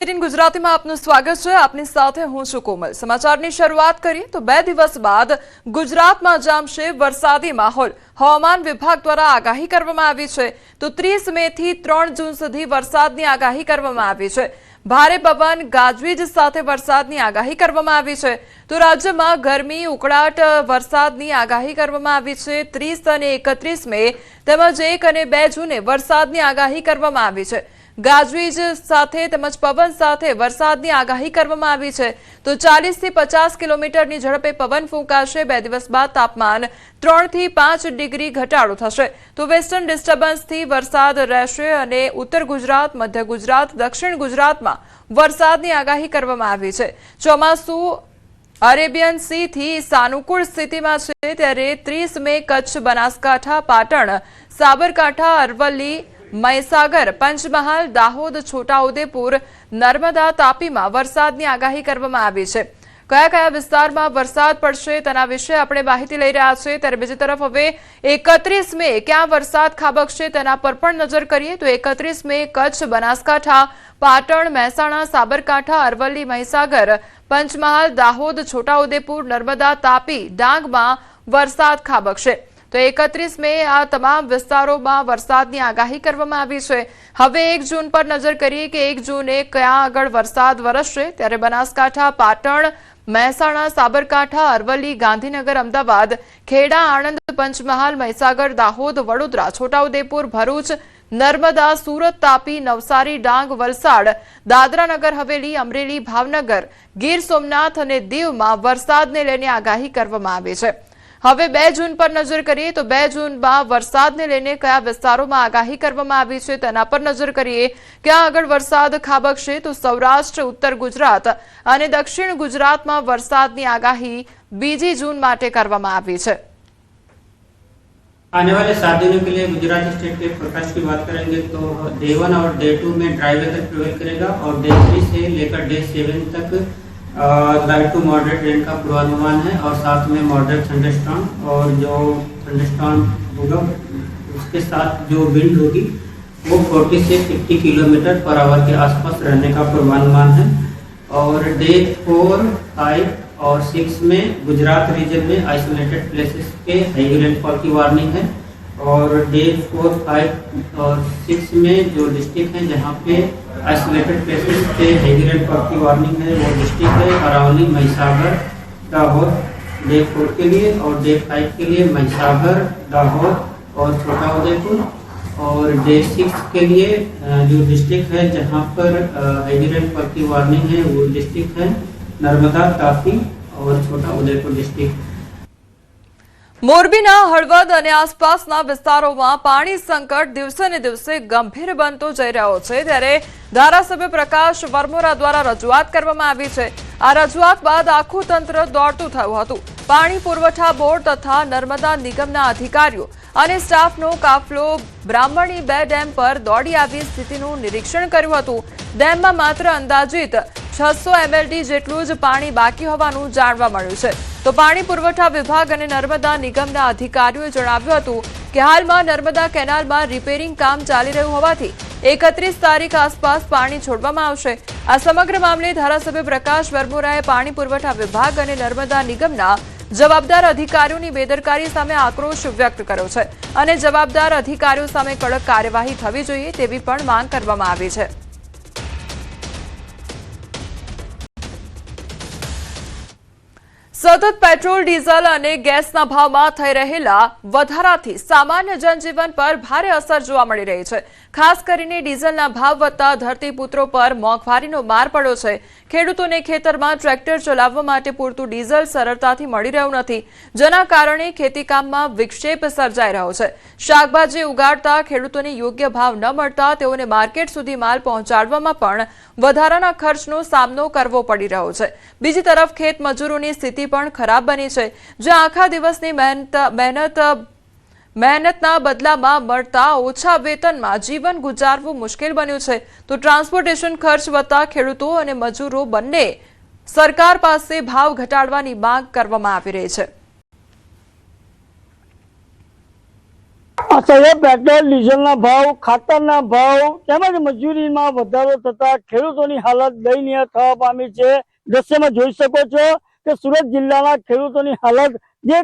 ગુજરાતીમાં આપનું સ્વાગત છે। આપની સાથે હું છું કોમલ। સમાચારની શરૂઆત કરીએ તો 2 દિવસ બાદ ગુજરાતમાં જામશે વરસાદી માહોલ। હવામાન વિભાગ દ્વારા આગાહી કરવામાં આવી છે તો 30 મે થી 3 જૂન સુધી વરસાદની આગાહી કરવામાં આવી છે। ભારે પવન ગાજવીજ સાથે વરસાદની આગાહી કરવામાં આવી છે તો રાજ્યમાં ગરમી ઉકળાટ વરસાદની આગાહી કરવામાં આવી છે। 30 અને 31 મે તેમજ 1 અને 2 જૂને વરસાદની આગાહી કરવામાં આવી છે। ગાજવીજ સાથે તેમજ પવન સાથે વરસાદની આગાહી કરવામાં આવી છે તો 40 થી 50 કિલોમીટરની ઝડપે પવન ફૂંકાશે। 2 દિવસ બાદ તાપમાન 3 થી 5 ડિગ્રી ઘટાડો થશે તો વેસ્ટર્ન ડિસ્ટર્બન્સથી વરસાદ રહેશે અને ઉત્તર ગુજરાત, મધ્ય ગુજરાત, દક્ષિણ ગુજરાતમાં વરસાદની આગાહી કરવામાં આવી છે। ચોમાસું અરેબિયન સી થી સાનુકૂળ સ્થિતિમાં છે ત્યારે 30 મે કચ્છ, બનાસકાંઠા, પાટણ, સાબરકાંઠા, અરવલ્લી, મહીસાગર, પંચમહાલ, દાહોદ, છોટાઉદેપુર, નર્મદા, તાપીમાં વરસાદની આગાહી કરવામાં આવી છે। કયા કયા વિસ્તારમાં વરસાદ પડશે તેના વિશે આપણે માહિતી લઈ રહ્યા છીએ ત્યારે બીજી તરફ હવે 31 મે ક્યાં વરસાદ ખાબકશે તેના પર પણ નજર કરીએ તો 31 મે કચ્છ, બનાસકાંઠા, પાટણ, મહેસાણા, સાબરકાંઠા, અરવલ્લી, મહીસાગર, પંચમહાલ, દાહોદ, છોટાઉદેપુર, નર્મદા, તાપી, ડાંગમાં વરસાદ ખાબકશે તો 31 મે આ તમામ વિસ્તારોમાં વરસાદની આગાહી કરવામાં આવી છે। હવે 1 જૂન પર નજર કરીએ કે 1 જૂને ક્યાં આગળ વરસાદ વરસશે ત્યારે બનાસકાંઠા, પાટણ, મહેસાણા, સાબરકાંઠા, અરવલ્લી, ગાંધીનગર, અમદાવાદ, ખેડા, આણંદ, પંચમહાલ, મહીસાગર, દાહોદ, વડોદરા, છોટાઉદેપુર, ભરૂચ, નર્મદા, સુરત, તાપી, નવસારી, ડાંગ, વલસાડ, દાદરા નગર હવેલી, અમરેલી, ભાવનગર, ગીર સોમનાથ અને દીવમાં વરસાદને લઈને આગાહી કરવામાં આવી છે। હવે 2 જૂન પર નજર કરીએ તો 2 જૂનમાં વરસાદને લઈને કયા વિસ્તારોમાં આગાહી કરવામાં આવી છે તેના પર નજર કરીએ। ક્યાં આગળ વરસાદ ખાબકશે તો સૌરાષ્ટ્ર, ઉત્તર ગુજરાત અને દક્ષિણ ગુજરાતમાં વરસાદની આગાહી 2 जून માટે કરવામાં આવી છે। आने वाले 7 दिनों के लिए गुजरात स्टेट के फोरकास्ट की बात करेंगे तो डे 1 और डे 2 में ड्राई वेदर प्रिवेल करेगा और डे 3 से लेकर डे 7 तक लाइट टू मॉडरेट रेन का पूर्वानुमान है और साथ में मॉडरेट थंडरस्टॉर्म और जो थंडरस्टॉर्म होगा उसके साथ जो विंड होगी वो 40 से 50 किलोमीटर पर आवर के आसपास रहने का पूर्वानुमान है। और डे 4, 5 और 6 में गुजरात रीजन में आइसोलेटेड प्लेसेस के हेवी रेनफॉल की वार्निंग है। और डे 4, 5 और 6 में जो डिस्ट्रिक्ट हैं जहाँ पे आइसोलेटेड प्लेसेस पे हेवी रेनफॉल की वार्निंग है वो डिस्ट्रिक्ट है अरावली, महीसागर, दाहोद डे 4 के लिए और डे 5 के लिए महीसागर, दाहोद और छोटाउदेपुर। और डे 6 के लिए जो डिस्ट्रिक्ट है जहाँ पर हेवी रेनफॉल की वार्निंग है वो डिस्ट्रिक्ट है नर्मदा, तापी और छोटाउदेपुर डिस्ट्रिक्ट। મોરબીના હળવદ અને આસપાસના વિસ્તારોમાં પાણી સંકટ દિવસે ને દિવસે ગંભીર બનતો જઈ રહ્યો છે ત્યારે ધારાસભ્ય પ્રકાશ વરમોરા દ્વારા રજૂઆત કરવામાં આવી છે। આ રજૂઆત બાદ આખું તંત્ર દોડતું થયું હતું। પાણી પુરવઠા બોર્ડ તથા નર્મદા નિગમના અધિકારીઓ અને સ્ટાફનો કાફલો બ્રાહ્મણી 2 ડેમ પર દોડી આવી સ્થિતિનું નિરીક્ષણ કર્યું હતું। ડેમમાં માત્ર અંદાજિત 600 MLD જેટલું જ પાણી બાકી હોવાનું જાણવા મળ્યું છે તો પાણી પુરવઠા વિભાગ અને નર્મદા નિગમના અધિકારીઓએ જણાવ્યું હતું કે હાલમાં નર્મદા કેનાલમાં રિપેરિંગ કામ ચાલી રહ્યું હોવાથી 31 તારીખ આસપાસ પાણી છોડવામાં આવશે। આ સમગ્ર મામલે ધારાસભ્ય પ્રકાશ વરમોરાએ પાણી પુરવઠા વિભાગ અને નર્મદા નિગમના જવાબદાર અધિકારીઓની બેદરકારી સામે આક્રોશ વ્યક્ત કર્યો છે અને જવાબદાર અધિકારીઓ સામે કડક કાર્યવાહી થવી જોઈએ તેવી પણ માંગ કરવામાં આવી છે। સતત પેટ્રોલ, ડીઝલ અને ગેસના ભાવમાં થઈ રહેલા વધારાથી સામાન્ય જનજીવન પર ભારે અસર જોવા મળી રહી છે। ખાસ કરીને ડીઝલના ભાવ વધતા ધરતીપુત્રો પર મોંઘવારીનો માર પડ્યો છે। ખેડૂતોને ખેતરમાં ટ્રેક્ટર ચલાવવા માટે પૂરતું ડીઝલ સરળતાથી મળી રહ્યું નથી જેના કારણે ખેતીકામમાં વિક્ષેપ સર્જાઈ રહ્યો છે। શાકભાજી ઉગાડતા ખેડૂતોને યોગ્ય ભાવ ન મળતા તેઓને માર્કેટ સુધી માલ પહોંચાડવામાં પણ વધારાના ખર્ચનો સામનો કરવો પડી રહ્યો છે। બીજી તરફ ખેત મજૂરોની સ્થિતિ પણ ખરાબ બની છે જે આખા દિવસની મહેનતના બદલામાં મળતા ઓછા વેતનમાં જીવન ગુજારવું મુશ્કેલ બન્યું છે તો ટ્રાન્સપોર્ટેશન ખર્ચ વધતા ખેડૂતો અને મજૂરો બંને સરકાર પાસે ભાવ ઘટાડવાની માંગ કરવામાં આવી રહી છે। સાહેબ પેટ્રોલ ડીઝલના ભાવ, ખાતરના ભાવ તેમજ મજૂરીમાં વધારો થતા ખેડૂતોની હાલત દયનીય થવા પામી છે. દ્રશ્યમાં જોઈ શકો છો કે સુરત જિલ્લાના ખેડૂતોની હાલત, જે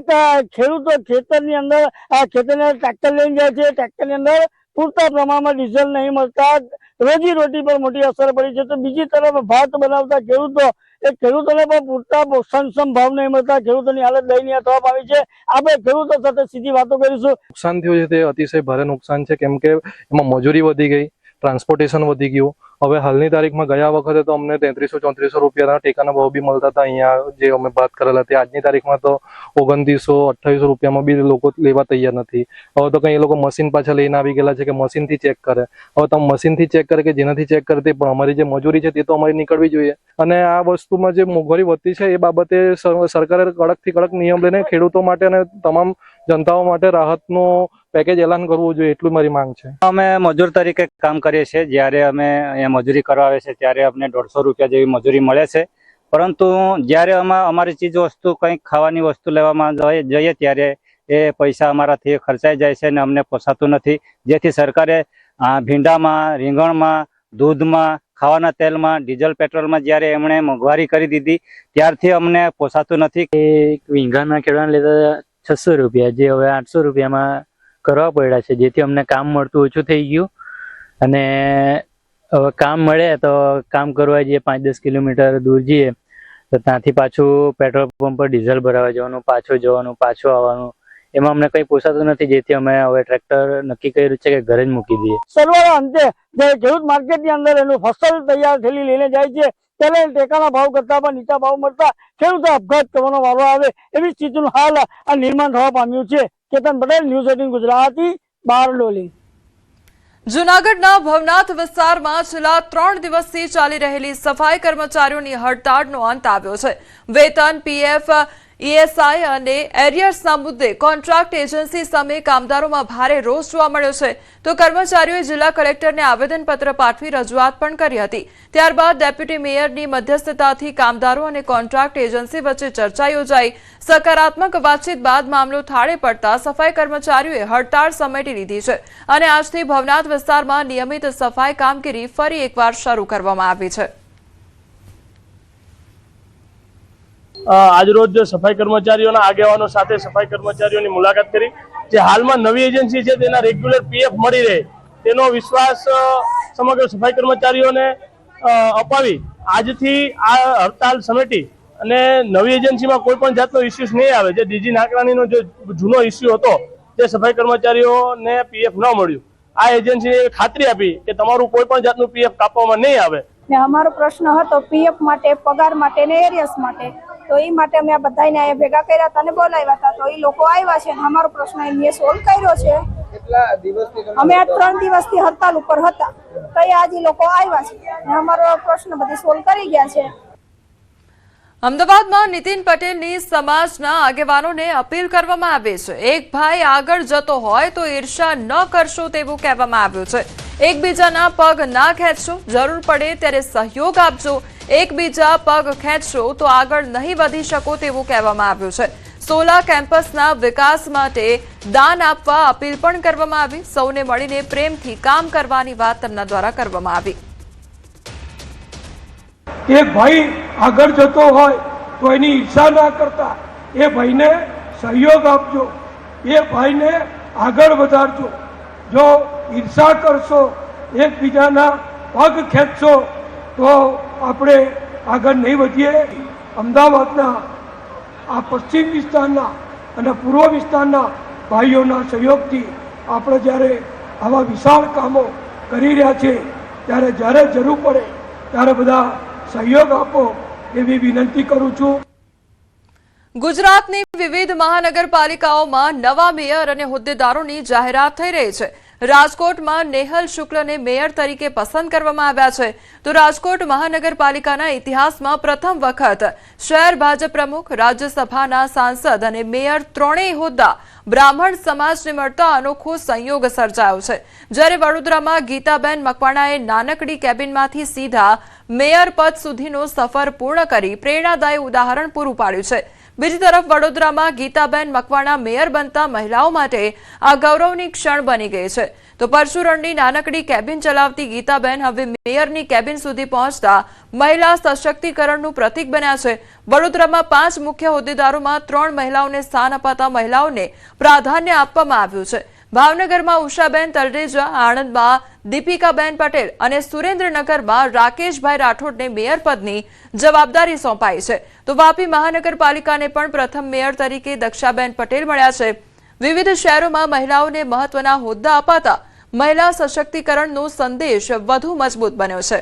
ખેડૂતો ખેતરની અંદર ટ્રેક્ટર લઈને જાય છે, ટ્રેક્ટરની અંદર પૂરતા પ્રમાણમાં ડીઝલ નહીં મળતા રોજી રોટી પર મોટી અસર પડી છે. તો બીજી તરફ ભાત બનાવતા ખેડૂતોને પણ પૂરતા પોષણક્ષમ ભાવ નહીં મળતા ખેડૂતોની હાલત દયનીય થવા પામી છે. આપણે ખેડૂતો સાથે સીધી વાતો કરીશું. નુકસાન થયું છે તે અતિશય ભારે નુકસાન છે, કેમ કે એમાં મજૂરી વધી ગઈ, ટ્રાન્સપોર્ટેશન વધી ગયું. હવે હાલની તારીખમાં ગયા વખતે તો અમને 3300-3400 રૂપિયાના ટેકાના ભાવ બી મળતા હતા અહીંયા જે અમે વાત કરેલા હતી. આજની તારીખમાં તો 2900-2800 રૂપિયામાં બી લોકો લેવા તૈયાર નથી. હવે તો કઈ એ લોકો મશીન પાછા લઈને આવી ગયેલા છે કે મશીનથી ચેક કરે. હવે તમે મશીનથી ચેક કરે કે જેનાથી ચેક કરે તે પણ અમારી જે મજૂરી છે તે તો અમારી નીકળવી જોઈએ. અને આ વસ્તુમાં જે મોંઘવારી વધતી છે એ બાબતે સરકારે કડકથી કડક નિયમ લઈને ખેડૂતો માટે અને તમામ જનતાઓ માટે રાહતનો પેકેજ એલાન કરવું જોઈએ, એટલું મારી માંગ છે. અમે મજૂર તરીકે કામ કરીએ છીએ. જ્યારે અમે અહીંયા મજૂરી કરવા આવે છે ત્યારે અમને 150 રૂપિયા જેવી મજૂરી મળે છે. પરંતુ જ્યારે અમારી ચીજ વસ્તુ કંઈક ખાવાની વસ્તુ લેવામાં જઈએ ત્યારે એ પૈસા અમારાથી ખર્ચાઈ જાય છે અને અમને પોસાતું નથી. જેથી સરકારે ભીંડામાં, રીંગણમાં, દૂધમાં, ખાવાના તેલમાં, ડીઝલ પેટ્રોલમાં જ્યારે એમણે મોંઘવારી કરી દીધી ત્યારથી અમને પોસાતું નથી. એક વીંઘાના ખેડવાના લેતા 600 રૂપિયા, જે હવે 800 રૂપિયામાં કરવા પડ્યા છે, જેથી અમને કામ મળતું ઓછું થઈ ગયું. અને હવે કામ મળે તો કામ કરવા જઈએ 5-10 કિલોમીટર દૂર જઈએ તો ત્યાંથી પાછું પેટ્રોલ પંપ પર ડીઝલ ભરાવા જવાનું, પાછું જવાનું, પાછું આવવાનું, એમાં અમને કંઈ પોસાતું નથી. જેથી અમે હવે ટ્રેક્ટર નક્કી કર્યું છે કે ઘરે જ મૂકી દઈએ. સરવાળા અંતે જ્યારે ખેડૂત માર્કેટની અંદર એનું ફસલ તૈયાર થયેલી લઈને જાય છે ત્યારે ટેકાના ભાવ કરતા પણ નીચા ભાવ મળતા ખેડૂતો આપઘાત કરવાનો વારો આવે એવી સ્થિતિનું હાલ આ નિર્માણ થવા પામ્યું છે. કેતન પટેલ, ન્યૂઝ 18 ગુજરાતી, બારડોલી. જૂનાગઢના ભવનાથ વિસ્તારમાં છેલ્લા 3 દિવસથી ચાલી રહેલી સફાઈ કર્મચારીઓની હડતાળનો અંત આવ્યો છે. વેતન, પીએફ, ઈએસઆઈ અને એરિયર્સના મુદ્દે કોન્ટ્રાક્ટ એજન્સી સામે કામદારોમાં ભારે રોષ જોવા મળ્યો છે. તો કર્મચારીઓએ જિલ્લા કલેક્ટરને આવેદનપત્ર પાઠવી રજૂઆત પણ કરી હતી. ત્યારબાદ ડેપ્યુટી મેયરની મધ્યસ્થતાથી કામદારો અને કોન્ટ્રાક્ટ એજન્સી વચ્ચે ચર્ચા યોજાઈ. સકારાત્મક વાતચીત બાદ મામલો થાળે પડતા સફાઈ કર્મચારીઓએ હડતાળ સમેટી લીધી છે અને આજથી ભવનાથ વિસ્તારમાં નિયમિત સફાઈ કામગીરી ફરી એકવાર શરૂ કરવામાં આવી છે. આજરોજ સફાઈ કર્મચારીઓના આગેવાનો સાથે સફાઈ કર્મચારીઓની મુલાકાત કરી. જે હાલમાં નવી એજન્સી છે તેના રેગ્યુલર પીએફ મળી રહે તેનો વિશ્વાસ સમગ્ર સફાઈ કર્મચારીઓને અપાવી આજથી આ હડતાલ સમેટી અને નવી એજન્સીમાં કોઈ પણ જાતનો ઇસ્યુઝ નહીં આવે. જે ડીજી નાકરાણીનો જે જૂનો ઇસ્યુ હતો તે સફાઈ કર્મચારીઓને પીએફ ન મળ્યું, આ એજન્સીએ ખાતરી આપી કે તમારું કોઈ પણ જાતનું પીએફ કાપવામાં નહીં આવે. ને અમારો પ્રશ્ન હતો પીએફ માટે, પગાર માટે ને એરિયસ માટે. તો એ માટે અમે આ બધાને અહીંયા ભેગા કર્યા હતા અને બોલાવ્યા હતા. તો એ લોકો આવ્યા છે અને અમારો પ્રશ્ન એમને સોલ્વ કર્યો છે. અમે આ 3 દિવસથી હડતાલ ઉપર હતા તો આજે લોકો આવ્યા છે અને અમારો પ્રશ્ન બધે સોલ્વ કરી ગયા છે. અમદાવાદમાં નીતિન પટેલની સમાજના આગેવાનોને અપીલ કરવામાં આવી છે. એક ભાઈ આગળ જતો હોય તો ઈર્ષા ન કરશો તેવું કહેવામાં આવ્યું છે. એકબીજાના પગ ના ખેંચશો, જરૂર પડે ત્યારે સહયોગ આપજો. એકબીજા પગ ખેંચશો તો આગળ નહીં વધી શકો તેવું કહેવામાં આવ્યું છે. સોલા કેમ્પસના વિકાસ માટે દાન આપવા અપીલ પણ કરવામાં આવી. સૌને મળીને પ્રેમથી કામ કરવાની વાત તેમના દ્વારા કરવામાં આવી. એક ભાઈ આગળ જતો હોય તો એની ઈર્ષા ના કરતા એ ભાઈને સહયોગ આપજો, એ ભાઈને આગળ વધારજો. જો ઈર્ષા કરશો, એકબીજાના પગ ખેંચશો તો આપણે આગળ નહીં વધીએ. અમદાવાદના આ પશ્ચિમ વિસ્તારના અને પૂર્વ વિસ્તારના ભાઈઓના સહયોગથી આપણે જ્યારે આવા વિશાળ કામો કરી રહ્યા છીએ ત્યારે જ્યારે જરૂર પડે ત્યારે બધા સહયોગ આપો એવી વિનંતી કરું છું. ગુજરાતની વિવિધ મહાનગરપાલિકાઓમાં નવા મેયર અને હોદ્દેદારોની જાહેરાત થઈ રહી છે. રાજકોટમાં નેહલ શુક્લને મેયર તરીકે પસંદ કરવામાં આવ્યા છે. તો રાજકોટ મહાનગરપાલિકાના ઇતિહાસમાં પ્રથમ વખત શહેર ભાજપ પ્રમુખ, રાજ્યસભાના સાંસદ અને મેયર ત્રણેય હોદ્દા બ્રાહ્મણ સમાજને મળતા અનોખો સંયોગ સર્જાયો છે. જ્યારે વડોદરામાં ગીતાબેન મકવાણાએ નાનકડી કેબિનમાંથી સીધા મેયર પદ સુધીનો સફર પૂર્ણ કરી પ્રેરણાદાયી ઉદાહરણ પૂરું પાડ્યું છે. બીજી તરફ વડોદરામાં ગીતાબેન મકવાણા મેયર બનતા મહિલાઓ માટે આ ગૌરવની ક્ષણ બની ગઈ છે. તો પરશુરણની નાનકડી કેબિન ચલાવતી ગીતાબેન હવે મેયરની કેબિન સુધી પહોંચતા મહિલા સશક્તિકરણનું પ્રતીક બન્યા છે. વડોદરામાં 5 મુખ્ય હોદ્દેદારોમાં 3 મહિલાઓને સ્થાન અપાતા મહિલાઓને પ્રાધાન્ય આપવામાં આવ્યું છે. ભાવનગરમાં ઉષાબેન તલરેજા, આણંદમાં દીપિકાબેન પટેલ અને સુરેન્દ્રનગરમાં રાકેશભાઈ રાઠોડને મેયર પદની જવાબદારી સોંપાઈ છે. તો વાપી મહાનગરપાલિકાને પણ પ્રથમ મેયર તરીકે દક્ષાબેન પટેલ મળ્યા છે. વિવિધ શહેરોમાં મહિલાઓને મહત્વના હોદ્દા અપાતા મહિલા સશક્તિકરણનો સંદેશ વધુ મજબૂત બન્યો છે.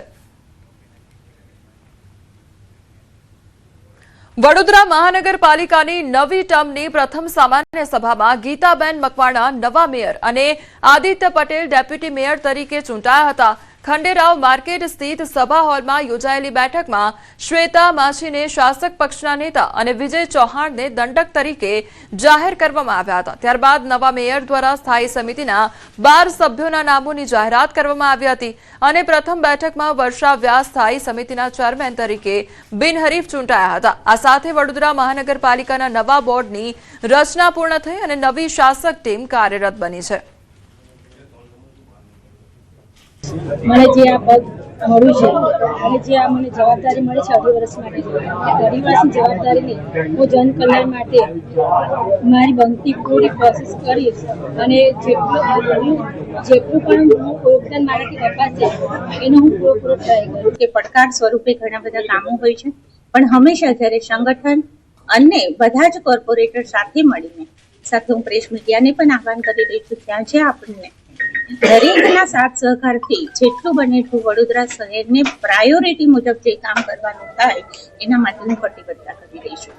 વડોદરા મહાનગરપાલિકાની નવી ટર્મની પ્રથમ સામાન્ય સભામાં ગીતાબેન મકવાણા નવા મેયર અને આદિત્ય પટેલ ડેપ્યુટી મેયર તરીકે ચૂંટાયા હતા. ખંડેરાવ માર્કેટ સ્થિત સભા હોલમાં યોજાયેલી બેઠકમાં શ્વેતા માછીને શાસક પક્ષના નેતા અને વિજય ચૌહાણને દંડક તરીકે જાહેર કરવામાં આવ્યા હતા. ત્યારબાદ નવા મેયર દ્વારા સ્થાયી સમિતિના 12 સભ્યોના નામોની જાહેરાત કરવામાં આવી હતી અને પ્રથમ બેઠકમાં વર્ષા વ્યાસ સ્થાયી સમિતિના ચેરમેન તરીકે બિનહરીફ ચૂંટાયા હતા. આ સાથે વડોદરા મહાનગરપાલિકાના નવા બોર્ડની રચના પૂર્ણ થઈ અને નવી શાસક ટીમ કાર્યરત બની છે. મને જે આ પદ મળ્યું છે અને જે આ મને જવાબદારી મળી છે 2.5 વર્ષ માટે, એ 2.5 વર્ષની જવાબદારીને હું જનકલ્યાણ માટે મારી બનતી પૂરી કોશિશ કરીશ અને જેટલું પણ હું યોગદાન મારાથી કપાશે એનો હું પૂરો ટ્રાય કરીશ. કે પડકાર સ્વરૂપે ઘણા બધા કામો હોય છે, પણ હંમેશા જ્યારે સંગઠન અને બધા જ કોર્પોરેટર સાથે મળીને, સાથે હું પ્રેસ મીડિયાને પણ આહવાન કરી રહી છું, ત્યાં છે આપણને દરેકના સાથ સહકારથી જેટલું બને એટલું વડોદરા શહેરને પ્રાયોરિટી મુજબ જે કામ કરવાનું થાય એના માટે હું કટિબદ્ધતા કરી રહી છું.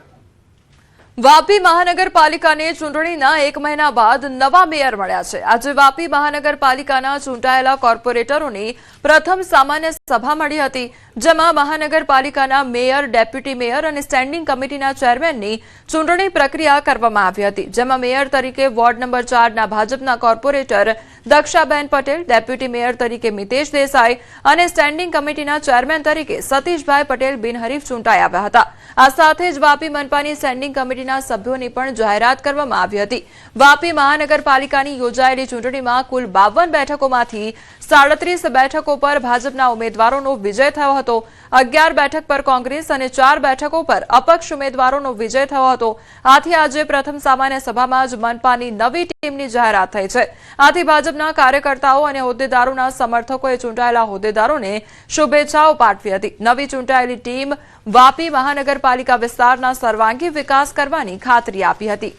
વાપી મહાનગરપાલિકાને ચૂંટણીના 1 મહિના બાદ નવા મેયર મળ્યા છે. આજે વાપી મહાનગરપાલિકાના ચૂંટાયેલા કોર્પોરેટરોની પ્રથમ સામાન્ય સભા મળી હતી, જેમાં મહાનગરપાલિકાના મેયર, ડેપ્યુટી મેયર અને સ્ટેન્ડિંગ કમિટીના ચેરમેનની ચૂંટણી પ્રક્રિયા કરવામાં આવી હતી. જેમાં મેયર તરીકે વોર્ડ નંબર 4ના ભાજપના કોર્પોરેટર દક્ષાબેન પટેલ, ડેપ્યુટી મેયર તરીકે મિતેશ દેસાઈ અને સ્ટેન્ડિંગ કમિટીના ચેરમેન તરીકે સતીશભાઈ પટેલ બિનહરીફ ચૂંટાઈ આવ્યા હતા. આ સાથે જ વાપી મનપાની સ્ટેન્ડિંગ કમિટીના સભ્યોની પણ જાહેરાત કરવામાં આવી હતી. વાપી મહાનગરપાલિકાની યોજાયેલી ચૂંટણીમાં કુલ 52 બેઠકોમાંથી 37 બેઠકો પર ભાજપના ઉમેદવારોનો વિજય થયો હતો. 11 બેઠક પર કોંગ્રેસ અને 4 બેઠકો પર અપક્ષ ઉમેદવારોનો વિજય થયો હતો. આથી આજે પ્રથમ સામાન્ય સભામાં જ મનપાની નવી ટીમની જાહેરાત થઈ છે. આથી ભાજપના કાર્યકર્તાઓ અને હોદ્દેદારોના સમર્થકોએ ચૂંટાયેલા હોદ્દેદારોને શુભેચ્છાઓ પાઠવી હતી. નવી ચૂંટાયેલી ટીમ વાપી મહાનગરપાલિકા વિસ્તારના સર્વાંગી વિકાસ કરવાની ખાતરી આપી હતી.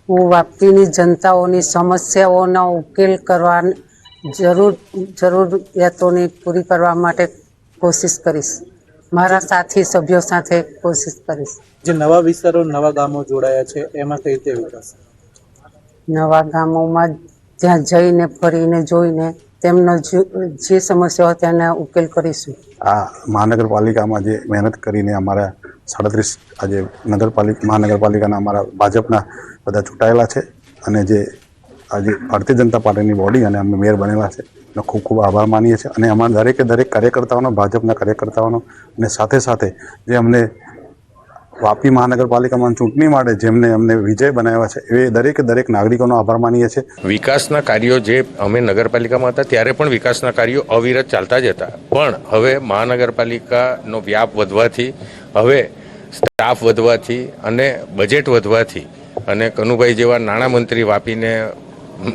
હું વાપીની જનતાઓની સમસ્યાઓનો ઉકેલ કરવા જરૂરિયાતોને પૂરી કરવા માટે કોશિશ કરીશ. મારા સાથી સભ્યો સાથે કોશિશ કરીશ. જે નવા વિસ્તારો, નવા ગામો જોડાયા છે એમાં કઈ રીતે વિકાસ? નવા ગામોમાં ત્યાં જઈને ફરીને જોઈને તેમનો જે સમસ્યા હોય તેના ઉકેલ કરીશું. આ મહાનગરપાલિકામાં જે મહેનત કરીને અમારા 37 આજે મહાનગરપાલિકાના અમારા ભાજપના બધા ચૂંટાયેલા છે અને જે આજે ભારતીય જનતા પાર્ટીની બોડી અને અમે મેયર બનેલા છે એનો ખૂબ ખૂબ આભાર માનીએ છીએ. અને અમારા દરેક કાર્યકર્તાઓનો, ભાજપના કાર્યકર્તાઓનો અને સાથે સાથે જે અમને વાપી મહાનગરપાલિકામાં ચૂંટણી માટે જેમને અમને વિજય બનાવ્યા છે એ દરેક નાગરિકોનો આભાર માનીએ છીએ. વિકાસના કાર્યો જે અમે નગરપાલિકામાં હતા ત્યારે પણ વિકાસના કાર્યો અવિરત ચાલતા જ હતા, પણ હવે મહાનગરપાલિકાનો વ્યાપ વધવાથી, હવે સ્ટાફ વધવાથી અને બજેટ વધવાથી અને કનુભાઈ જેવા નાણામંત્રી વાપીને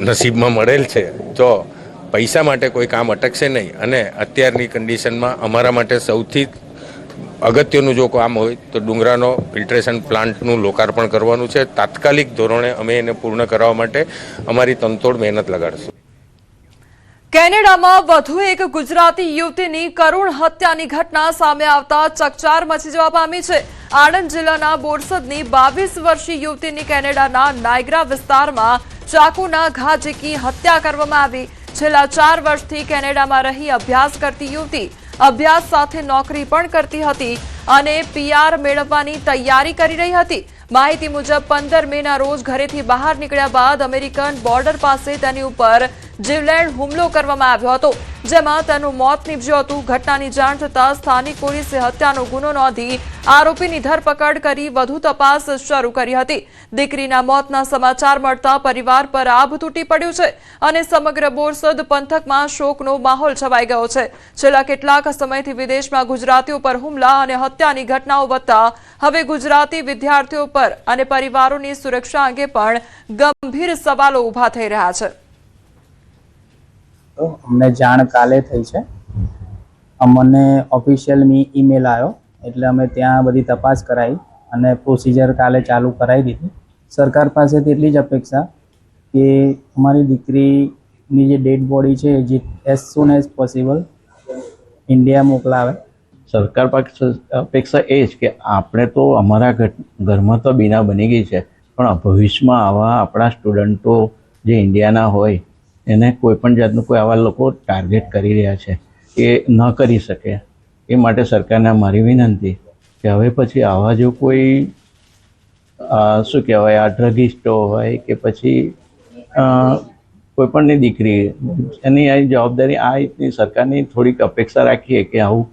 નસીબમાં મળેલ છે તો પૈસા માટે કોઈ કામ અટકશે નહીં. અને અત્યારની કન્ડિશનમાં અમારા માટે સૌથી અગત્યનું જો કામ હોય તો ડુંગરાનો ફિલ્ટ્રેશન પ્લાન્ટનું લોકાર્પણ કરવાનું છે. તાત્કાલિક ધોરણે અમે એને પૂર્ણ કરવા માટે અમારી તનતોડ મહેનત લગાડશું. કેનેડામાં વધુ એક ગુજરાતી યુવતીની કરુણ હત્યાની ઘટના સામે આવતા ચકચાર મચી જવા પામી છે. આણંદ જિલ્લાના બોરસદની 22 વર્ષીય યુવતીની કેનેડાના નાયગ્રા વિસ્તારમાં ચાકુના ઘા ઝીકી હત્યા કરવામાં આવી. છેલ્લા 4 વર્ષથી કેનેડામાં રહી અભ્યાસ કરતી યુવતી અભ્યાસ સાથે નોકરી પણ કરતી હતી અને PR મેળવવાની તૈયારી કરી રહી હતી. માહિતી મુજબ 15 મેના રોજ ઘરેથી બહાર નીકળ્યા બાદ અમેરિકન બોર્ડર પાસે તેની ઉપર જીવલેણ હુમલો કરવામાં આવ્યો હતો, જેમાં તેનું મોત નીપજ્યું હતું। ઘટનાની જાણ થતાં સ્થાનિક પોલીસે હત્યાનો ગુનો નોંધી આરોપીની ધરપકડ કરી વધુ તપાસ શરૂ કરી હતી। દીકરીના મોતના સમાચાર મળતા પરિવાર પર આભ તૂટી પડ્યું છે અને સમગ્ર બોરસદ પંથકમાં શોકનો માહોલ છવાઈ ગયો છે। છેલ્લા કેટલાક સમયથી વિદેશમાં ગુજરાતીઓ પર હુમલા અને હત્યાની ઘટનાઓ વધતા હવે ગુજરાતી વિદ્યાર્થીઓ પર અને પરિવારોની સુરક્ષા અંગે પણ ગંભીર સવાલો ઊભા થઈ રહ્યા છે। અમને જાણ કાલે થઈ છે, અમને ઓફિશિયલ ઈમેલ આવ્યો એટલે અમે ત્યાં બધી તપાસ કરાવી અને પ્રોસિજર કાલે ચાલુ કરાવી દીધી। સરકાર પાસેથી એટલી જ અપેક્ષા કે અમારી દીકરીની જે ડેડ બોડી છે જે as soon as possible India મોકલાવે। સરકાર પાસે અપેક્ષા એ જ કે આપણે તો અમારા ઘરમાં તો બીના બની ગઈ છે, પણ ભવિષ્યમાં આવા આપણા સ્ટુડન્ટો જે ઇન્ડિયાના હોય એને કોઈ પણ જાતનું કોઈ આવા લોકો ટાર્ગેટ કરી રહ્યા છે એ ન કરી શકે। એ માટે સરકારને મારી વિનંતી કે હવે પછી આવા જો કોઈ શું કહેવાય આ ડ્રગિસ્ટો હોય કે પછી કોઈ પણની દીકરી એની આ જવાબદારી આ રીતની સરકારની થોડીક અપેક્ષા રાખીએ કે આવું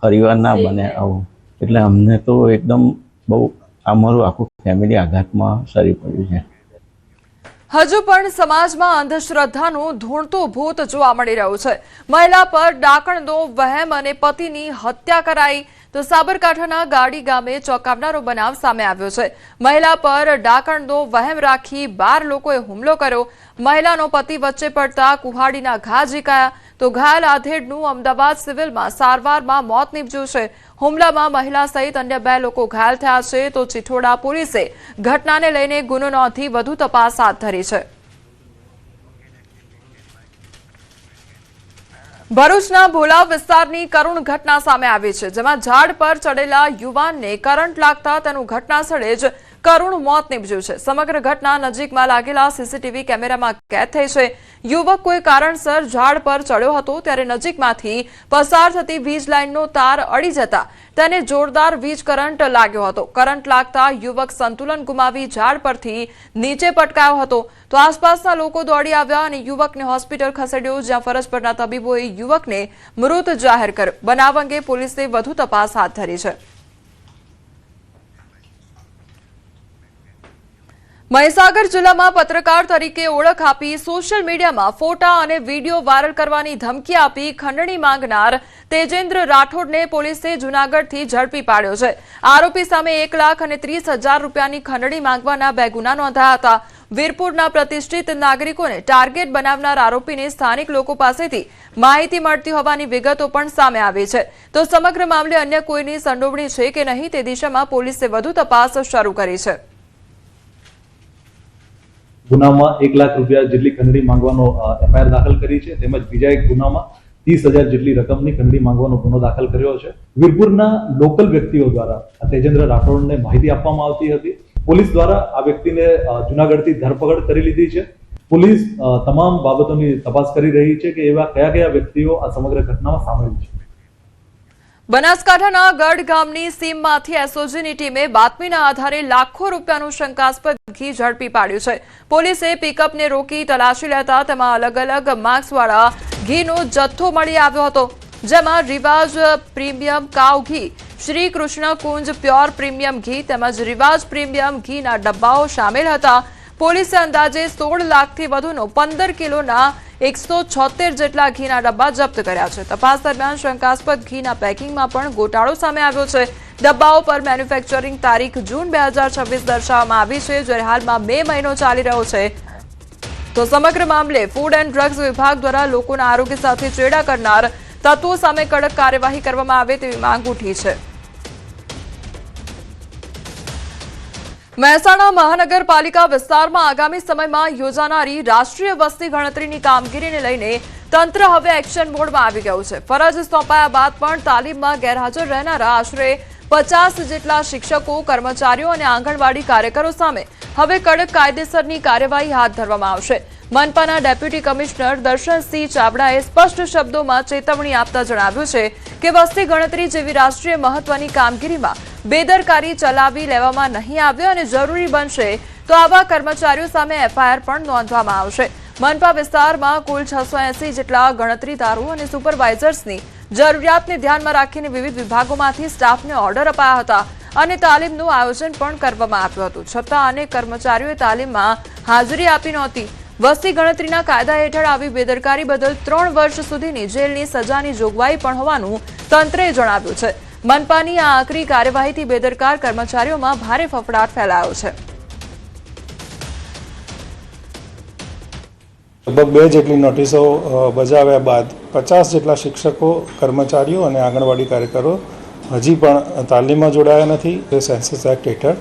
ફરીવાર ના બને આવું। એટલે અમને તો એકદમ બહુ અમારું આખું ફેમિલી આઘાતમાં સરી પડ્યું છે। હજુ પણ સમાજમાં અંધશ્રદ્ધાનું ધૂણતું ભૂત જોવા મળી રહ્યું છે। મહિલા પર ડાકણનો વહેમ અને પતિની હત્યા કરાઈ તો સાબરકાંઠાના ગાડી ગામે ચોંકાવનારો બનાવ સામે આવ્યો છે। મહિલા પર ડાકણનો વહેમ રાખી 12 લોકોએ હુમલો કર્યો। મહિલાનો પતિ વચ્ચે પડતા કુહાડીના ઘા ઝીકાયા તો ઘાયલ આધેડનું અમદાવાદ સિવિલમાં સારવારમાં મોત નીપજ્યું છે। હુમલામાં મહિલા સહિત અન્ય 2 લોકો ઘાયલ થયા છે તો ચિઠોડા પોલીસે ઘટનાને લઈને ગુનો નોંધી વધુ તપાસ હાથ ધરી છે। ભરૂચના ભોલાવ વિસ્તારની કરુણ ઘટના સામે આવી છે, જેમાં ઝાડ પર ચડેલા યુવાનને કરંટ લાગતા તેનું ઘટનાસ્થળે જ કરુણ મોત નીપજ્યું છે। સમગ્ર ઘટના નજીકમાં લાગેલા સીસીટીવી કેમેરામાં કેદ થઈ છે। યુવક કોઈ કારણસર ઝાડ પર ચડ્યો હતો ત્યારે નજીકમાંથી પસાર થતી વીજ લાઇનનો તાર અડી જતા તેને જોરદાર વીજ કરંટ લાગ્યો હતો। કરંટ લાગતા યુવક સંતુલન ગુમાવી ઝાડ પરથી નીચે પટકાયો હતો તો આસપાસના લોકો દોડી આવ્યા અને યુવકને હોસ્પિટલ ખસેડ્યો, જ્યાં ફરજ પરના તબીબોએ યુવકને મૃત જાહેર કર્યો। બનાવ અંગે પોલીસે વધુ તપાસ હાથ ધરી છે। મહીસાગર જિલ્લામાં પત્રકાર તરીકે ઓળખ આપી સોશિયલ મીડિયામાં ફોટા અને વિડીયો વાયરલ કરવાની ધમકી આપી ખંડણી માંગનાર તેજેન્દ્ર રાઠોડને પોલીસે જૂનાગઢથી ઝડપી પાડ્યો છે। આરોપી સામે 1,30,000 રૂપિયાની ખંડણી માંગવાના 2 ગુના નોંધાયા હતા। વીરપુરના પ્રતિષ્ઠિત નાગરિકોને ટાર્ગેટ બનાવનાર આરોપીને સ્થાનિક લોકો પાસેથી માહિતી મળતી હોવાની વિગતો પણ સામે આવી છે। તો સમગ્ર મામલે અન્ય કોઈની સંડોવણી છે કે નહીં તે દિશામાં પોલીસે વધુ તપાસ શરૂ કરી છે। ગુનામાં 1 લાખ રૂપિયા જેટલી ખંડણી માંગવાનો એફઆઈઆર દાખલ કરી છે, તેમજ બીજા એક ગુનામાં 30,000 જેટલી રકમની ખંડણી માંગવાનો ગુનો દાખલ કર્યો છે। વીરપુરના લોકલ વ્યક્તિઓ દ્વારા તેજેન્દ્ર રાઠોડને માહિતી આપવામાં આવતી હતી। પોલીસ દ્વારા આ વ્યક્તિને જૂનાગઢથી ધરપકડ કરી લીધી છે। પોલીસ તમામ બાબતોની તપાસ કરી રહી છે કે એવા કયા વ્યક્તિઓ આ સમગ્ર ઘટનામાં સામેલ છે। બનાસકાંઠાના ગઢ ગામની સીમમાંથી એસઓજીની ટીમે બાતમીના આધારે લાખો રૂપિયાનું શંકાસ્પદ ઘી ઝડપી પાડ્યું છે। પોલીસે પિકઅપને રોકી તલાશી લેતા તેમાં અલગ અલગ માર્ક્સવાળા ઘીનો જથ્થો મળી આવ્યો હતો, જેમાં રિવાજ પ્રીમિયમ કાવ ઘી, શ્રી કૃષ્ણ કુંજ પ્યોર પ્રીમિયમ ઘી તેમજ રિવાજ પ્રીમિયમ ઘીના ડબ્બાઓ સામેલ હતા। પોલીસે અંદાજે 16 લાખથી વધુનો 15 કિલોના 176 જેટલા ઘીના ડબ્બા જપ્ત કર્યા છે। તપાસ દરમિયાન શંકાસ્પદ ઘીના પેકિંગમાં પણ ગોટાળો સામે આવ્યો છે। ડબ્બાઓ પર મેન્યુફેક્ચરિંગ તારીખ જૂન 2026 દર્શાવવામાં આવી છે, જ્યારે હાલમાં મે મહિનો ચાલી રહ્યો છે। તો સમગ્ર મામલે ફૂડ એન્ડ ડ્રગ્સ વિભાગ દ્વારા લોકોના આરોગ્ય સાથે ચેડા કરનાર તત્વો સામે કડક કાર્યવાહી કરવામાં આવે તેવી માંગ ઉઠી છે। મહેસાણા મહાનગરપાલિકા વિસ્તારમાં આગામી સમયમાં યોજાનારી રાષ્ટ્રીય વસ્તી ગણતરીની કામગીરીને લઈને તંત્ર હવે એક્શન મોડમાં આવી ગયું છે। ફરજ સોંપાયા બાદ પણ તાલીમમાં ગેરહાજર રહેનારા આશરે 50 જેટલા શિક્ષકો, કર્મચારીઓ અને આંગણવાડી કાર્યકરો સામે હવે કડક કાયદેસરની કાર્યવાહી હાથ ધરવામાં આવશે। મનપાના ડેપ્યુટી કમિશનર દર્શનસિંહ ચાવડાએ સ્પષ્ટ શબ્દોમાં ચેતવણી આપતા જણાવ્યું છે કે વસ્તી ગણતરી જેવી રાષ્ટ્રીય મહત્વની કામગીરીમાં બેદરકારી ચલાવી લેવામાં નહીં આવે અને જરૂરી બનશે તો આવા કર્મચારીઓ સામે એફઆઈઆર પણ નોંધવામાં આવશે। મનપા વિસ્તારમાં કુલ 680 જેટલા ગણતરીદારો અને સુપરવાઇઝર્સની જરૂરિયાતને ધ્યાનમાં રાખીને વિવિધ વિભાગોમાંથી સ્ટાફને ઓર્ડર અપાયા હતા અને તાલીમનું આયોજન પણ કરવામાં આવ્યું હતું. છતાં અનેક કર્મચારીઓએ તાલીમમાં હાજરી આપી નહોતી. વસ્તી ગણતરીના કાયદા હેઠળ આવી બેદરકારી બદલ 3 વર્ષ સુધીની જેલની સજાની જોગવાઈ પણ હોવાનું તંત્રએ જણાવ્યું છે. મનપાની આ આકરી કાર્યવાહીથી બેદરકાર કર્મચારીઓમાં ભારે ફફડાટ ફેલાયો છે. લગભગ 2 જેટલી નોટિસો બજાવ્યા બાદ 50 જેટલા શિક્ષકો, કર્મચારીઓ અને આંગણવાડી કાર્યકરો હજી પણ તાલીમમાં જોડાયા નથી. સેન્સસ એક્ટ હેઠળ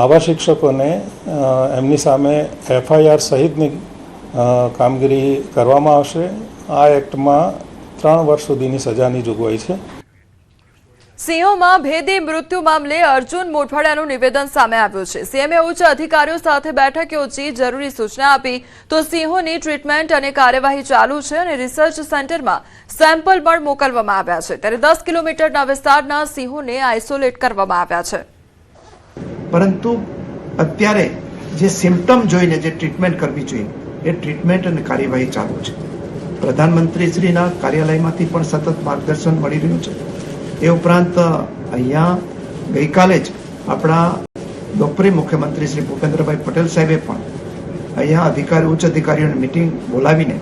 આવા શિક્ષકોને એમની સામે FIR સહિતની કામગીરી કરવામાં આવશે. આ એક્ટમાં 3 વર્ષ સુધીની સજાની જોગવાઈ છે. સિંહોમાં ભેદી મૃત્યુ મામલે અર્જુન મોઢવાડિયાનું નિવેદન સામે આવ્યું છે. સીએમએ ઉચ્ચ અધિકારીઓ સાથે બેઠક યોજી જરૂરી સૂચના આપી તો સિંહોની ટ્રીટમેન્ટ અને કાર્યવાહી ચાલુ છે અને રિસર્ચ સેન્ટરમાં સેમ્પલ પણ મોકલવામાં આવ્યા છે. ત્યારે 10 કિલોમીટરના વિસ્તારના સિંહોને આઇસોલેટ કરવામાં આવ્યા છે. પરંતુ અત્યારે જે સિમ્પટમ જોઈને જે ટ્રીટમેન્ટ કરવી જોઈએ એ ટ્રીટમેન્ટ અને કાર્યવાહી ચાલુ છે. પ્રધાનમંત્રીશ્રીના કાર્યાલયમાંથી પણ સતત માર્ગદર્શન મળી રહ્યું છે. એ ઉપરાંત અહીંયા ગઈકાલે જ આપણા લોકપ્રિય મુખ્યમંત્રી શ્રી ભૂપેન્દ્રભાઈ પટેલ સાહેબે પણ અહીંયા ઉચ્ચ અધિકારીઓની મિટિંગ બોલાવીને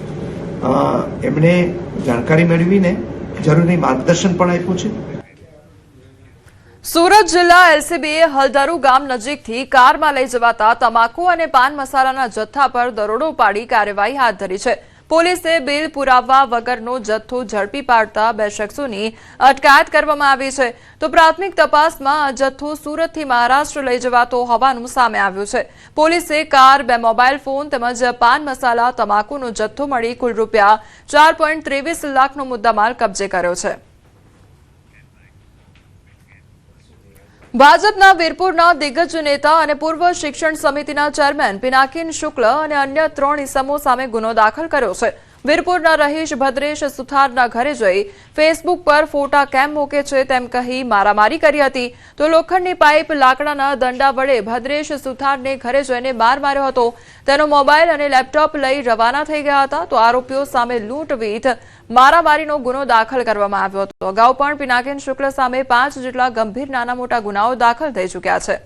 એમણે જાણકારી મેળવીને જરૂરી માર્ગદર્શન પણ આપ્યું છે. સુરત જિલ્લા એલસીબીએ હલધારુ ગામ નજીકથી કારમાં લઈ જવાતા તમાકુ અને પાન મસાલાના જથ્થા પર દરોડો પાડી કાર્યવાહી હાથ ધરી છે. પોલીસે બિલ પુરાવા વગરનો જથ્થો ઝડપી પાડતા 2 શખ્સોની અટકાયત કરવામાં આવી છે. તો પ્રાથમિક તપાસમાં આ જથ્થો સુરતથી મહારાષ્ટ્ર લઈ જવાતો હોવાનું સામે આવ્યું છે. પોલીસે કાર, 2 મોબાઈલ ફોન તેમજ પાન મસાલા, તમાકુનો જથ્થો મળી કુલ રૂપિયા 4.23 લાખનો મુદ્દામાલ કબજે કર્યો છે. ભાજપના વીરપુરના દિગ્ગજ નેતા અને પૂર્વ શિક્ષણ સમિતિના ચેરમેન પિનાકિન શુક્લ અને અન્ય 3 ઇસમો સામે ગુનો દાખલ કર્યો છે. વીરપુરના રહીશ ભદ્રેશ સુથારના ઘરે જઈ ફેસબુક પર ફોટા કેમ મૂકે છે તેમ કહી મારામારી કરી હતી. તો લોખંડની પાઇપ, લાકડાના દંડા વડે ભદ્રેશ સુથારને ઘરે જઈને માર માર્યો હતો. તેનો મોબાઈલ અને લેપટોપ લઈ રવાના થઈ ગયા હતા. તો આરોપીઓ સામે લૂંટવીટ, મારામારીનો ગુનો દાખલ કરવામાં આવ્યો હતો. અગાઉ પણ પિનાકિન શુક્લ સામે 5 જેટલા ગંભીર નાના મોટા ગુનાઓ દાખલ થઈ ચૂક્યા છે.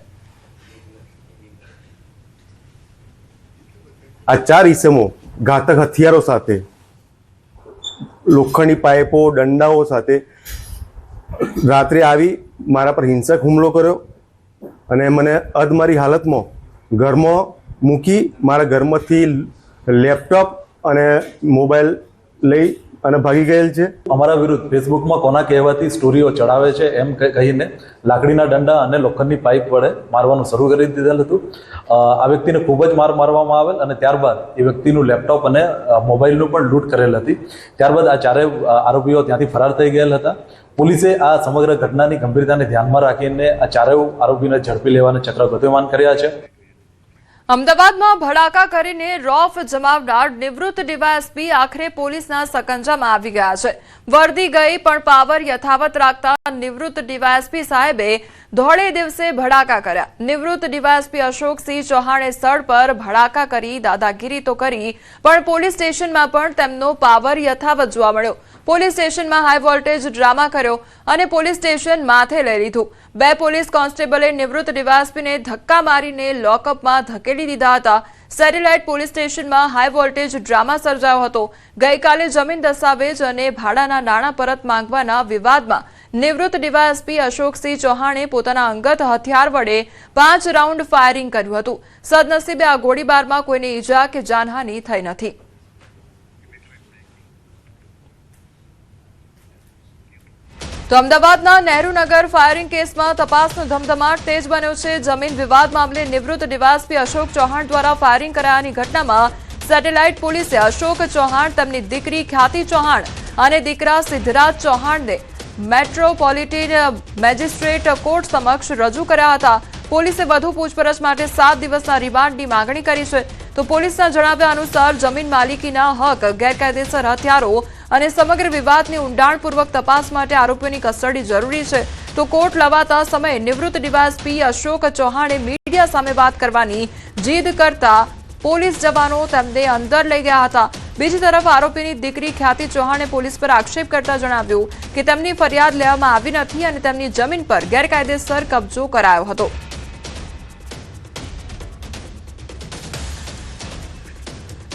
આ 4 ઇસમો ઘાતક હથિયારો સાથે, લોખંડી પાઇપો, દંડાઓ સાથે રાત્રે આવી મારા પર હિંસક હુમલો કર્યો અને મને અધમારી હાલતમાં ઘરમાં મૂકી મારા ઘરમાંથી લેપટોપ અને મોબાઈલ લઈ અને ભાગી ગયેલ છે. અમારા વિરુદ્ધ ફેસબુકમાં કોના કહેવાથી સ્ટોરીઓ ચડાવે છે એમ કહીને લાકડીના દંડા અને લોખંડની પાઇપ વડે મારવાનું શરૂ કરી દીધેલ હતું. આ વ્યક્તિને ખૂબ જ માર મારવામાં આવેલ અને ત્યારબાદ એ વ્યક્તિનું લેપટોપ અને મોબાઈલનું પણ લૂંટ કરેલ હતી. ત્યારબાદ આ 4 આરોપીઓ ત્યાંથી ફરાર થઈ ગયેલ હતા. પોલીસે આ સમગ્ર ઘટનાની ગંભીરતાને ધ્યાનમાં રાખીને આ 4 આરોપીને ઝડપી લેવાના ચક્ર ગતિમાન કર્યા છે. અમદાવાદમાં ભડાકા કરીને રોફ જમાવનાર નિવૃત્ત ડીવાયએસપી આખરે પોલીસના સકંજામાં આવી ગયા છે. વર્દી ગઈ પણ પાવર યથાવત રાખતા નિવૃત્ત ડીવાયએસપી સાહેબે ધોળે દિવસે ભડાકા કર્યા. નિવૃત્ત ડીવાયએસપી અશોકસિંહ ચૌહાણે સ્થળ પર ભડાકા કરી દાદાગીરી તો કરી, પણ પોલીસ સ્ટેશનમાં પણ તેમનો પાવર યથાવત જોવા મળ્યો. પોલીસ સ્ટેશનમાં હાઈ વોલ્ટેજ ડ્રામા કર્યો અને પોલીસ સ્ટેશન માથે લઈ લીધું. 2 પોલીસ કોન્સ્ટેબલે નિવૃત્ત ડીવાયએસપીને ધક્કા મારીને લોકઅપમાં ધકેલી દીધા હતા. સેટેલાઇટ પોલીસ સ્ટેશનમાં હાઈ વોલ્ટેજ ડ્રામા સર્જાયો હતો. ગઈકાલે જમીન દસ્તાવેજ અને ભાડાના નાણાં પરત માંગવાના વિવાદમાં નિવૃત્ત ડીવાયએસપી અશોકસિંહ ચૌહાણે પોતાના અંગત હથિયાર વડે 5 રાઉન્ડ ફાયરિંગ કર્યું હતું. સદનસીબે આ ગોળીબારમાં કોઈને ઈજા કે જાનહાનિ થઈ નથી. તો અમદાવાદના નહેરુનગર ફાયરિંગ કેસમાં તપાસનો ધમધમાટ તેજ બન્યો છે. જમીન વિવાદ મામલે નિવૃત્ત ડીવાયએસપી અશોક ચૌહાણ દ્વારા ફાયરિંગ કરાયાની ઘટનામાં સેટેલાઇટ પોલીસે અશોક ચૌહાણ, તેમની દીકરી ખ્યાતિ ચૌહાણ અને દીકરા સિદ્ધરાજ ચૌહાણને મેટ્રોપોલિટન મેજિસ્ટ્રેટ કોર્ટ સમક્ષ રજૂ કર્યા હતા. પોલીસે વધુ પૂછપરછ માટે 7 દિવસના રિમાન્ડની માંગણી કરી છે. તો પોલીસના જણાવ્યા અનુસાર જમીન માલિકીના હક, ગેરકાયદેસર હથિયારો અને સમગ્ર વિવાદની ઊંડાણપૂર્વક તપાસ માટે આરોપીઓની કસ્ટડી જરૂરી છે. તો કોર્ટ લવાતા સમયે નિવૃત્ત ડીવાયએસપી અશોક ચૌહાણે મીડિયા સામે વાત કરવાની જીદ કરતા પોલીસ જવાનો તેમને અંદર લઈ ગયા હતા। બીજી તરફ આરોપીની દીકરી ખ્યાતિ ચૌહાણે પોલીસ પર આક્ષેપ કરતા જણાવ્યું કે તેમની ફરિયાદ લેવામાં આવી નથી અને તેમની જમીન પર ગેરકાયદેસર કબજો કરાયો હતો।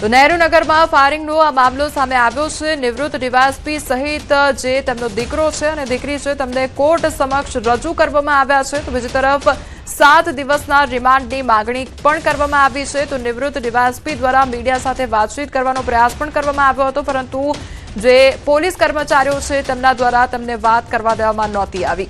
તો નહેરુનગરમાં ફાયરિંગનો આ મામલો સામે આવ્યો છે। નિવૃત્ત ડીવાયએસપી સહિત જે તેમનો દીકરો છે અને દીકરી છે તેમને કોર્ટ સમક્ષ રજૂ કરવામાં આવ્યા છે। તો બીજી તરફ 7 દિવસના રિમાન્ડની માંગણી પણ કરવામાં આવી છે। તો નિવૃત્ત ડીવાયએસપી દ્વારા મીડિયા સાથે વાતચીત કરવાનો પ્રયાસ પણ કરવામાં આવ્યો હતો, પરંતુ જે પોલીસ કર્મચારીઓ છે તેમના દ્વારા તેમને વાત કરવા દેવામાં નહોતી આવી।